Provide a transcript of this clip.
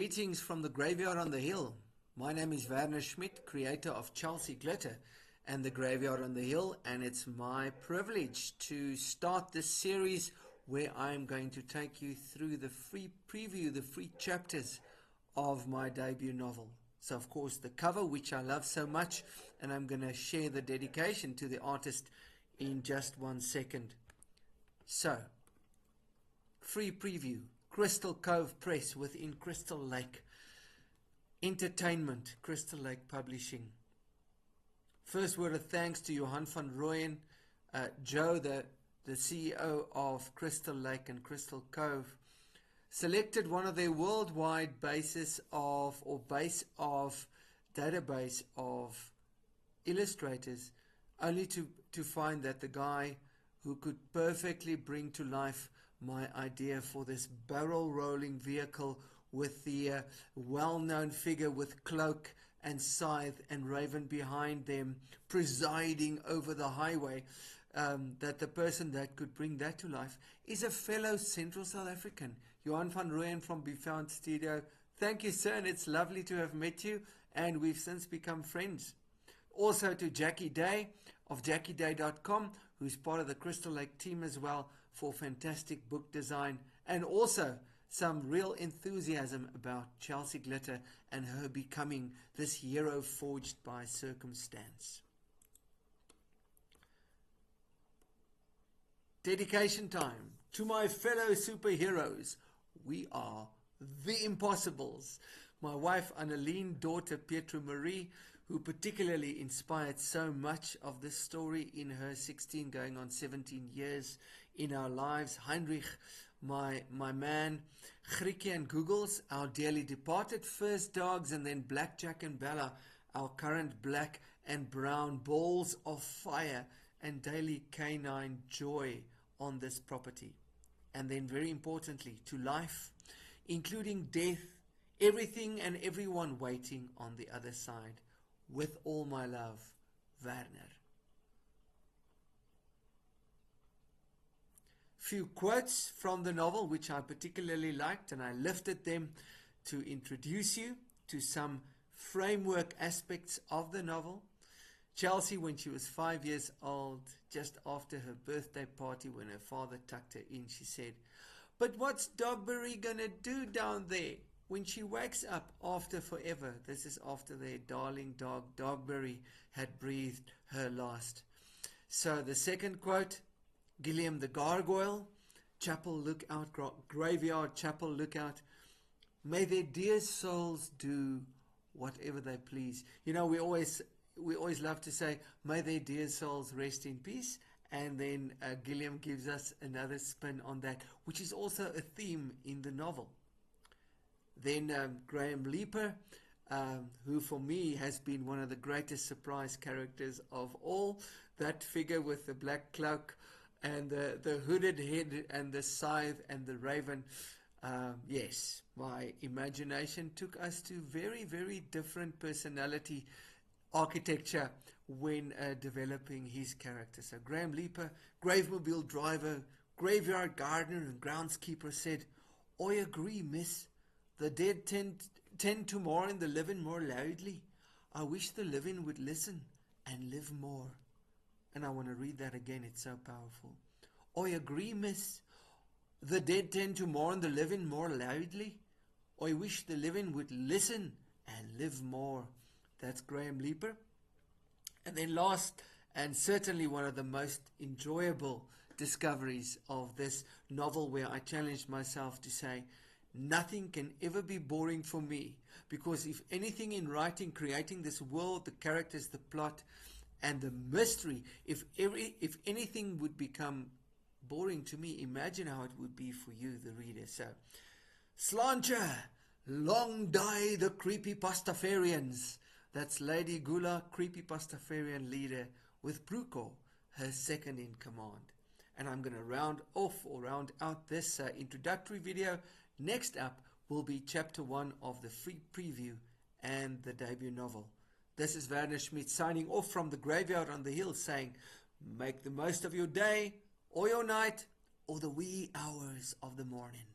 Greetings from the Graveyard on the Hill. My name is Werner Schmidt, creator of Chelsea Glitter and the Graveyard on the Hill, and it's my privilege to start this series where I'm going to take you through the free preview, the free chapters of my debut novel. So, of course, the cover, which I love so much, and I'm going to share the dedication to the artist in just 1 second. So, free preview. Crystal Cove Press within Crystal Lake Entertainment, Crystal Lake Publishing. First word of thanks to Johan van Rooyen, Joe, the CEO of Crystal Lake and Crystal Cove, selected one of their worldwide database of illustrators, only to find that the guy who could perfectly bring to life my idea for this barrel rolling vehicle with the well-known figure with cloak and scythe and raven behind them presiding over the highway, that the person that could bring that to life is a fellow Central South African, Johan van Rooyen from Be Found Studio. Thank you, sir, and it's lovely to have met you, and we've since become friends. Also to Jackie Day of JackieDay.com, who's part of the Crystal Lake team as well, for fantastic book design, and also some real enthusiasm about Chelsea Glitter and her becoming this hero forged by circumstance. Dedication time to my fellow superheroes. We are the Impossibles. My wife Anneline, daughter Pietro Marie, who particularly inspired so much of this story in her 16 going on 17 years in our lives. Heinrich, my man, Grieke and Googles, our dearly departed first dogs, and then Blackjack and Bella, our current black and brown balls of fire and daily canine joy on this property. And then very importantly, to life, including death, everything and everyone waiting on the other side. With all my love, Werner. Few quotes from the novel which I particularly liked, and I lifted them to introduce you to some framework aspects of the novel. Chelsea, when she was 5 years old, just after her birthday party, when her father tucked her in, she said, "But what's Dogberry gonna do down there when she wakes up after forever?" This is after their darling dog Dogberry had breathed her last. So the second quote, Gilliam the Gargoyle, Chapel Lookout, Graveyard Chapel Lookout. "May their dear souls do whatever they please." You know, we always love to say, "May their dear souls rest in peace." And then Gilliam gives us another spin on that, which is also a theme in the novel. Then Graham Leeper, who for me has been one of the greatest surprise characters of all. That figure with the black cloak and the hooded head and the scythe and the raven. Yes, my imagination took us to very, very different personality architecture when developing his character. So Graham Leeper, gravemobile driver, graveyard gardener and groundskeeper, said, "I agree, miss. The dead tend to mourn the living more loudly. I wish the living would listen and live more." And I want to read that again, it's so powerful. "I agree, miss. The dead tend to mourn the living more loudly. I wish the living would listen and live more." That's Graham Leeper. And then last, and certainly one of the most enjoyable discoveries of this novel, where I challenged myself to say, nothing can ever be boring for me, because if anything in writing, creating this world, the characters, the plot, and the mystery, if anything would become boring to me, imagine how it would be for you, the reader. So, Sláinte, long die the creepypastafarians. That's Lady Gula, creepypastafarian leader, with Bruco, her second in command. And I'm going to round out this introductory video. Next up will be chapter 1 of the free preview and the debut novel. This is Werner Schmidt signing off from the Graveyard on the Hill, saying, make the most of your day, or your night, or the wee hours of the morning.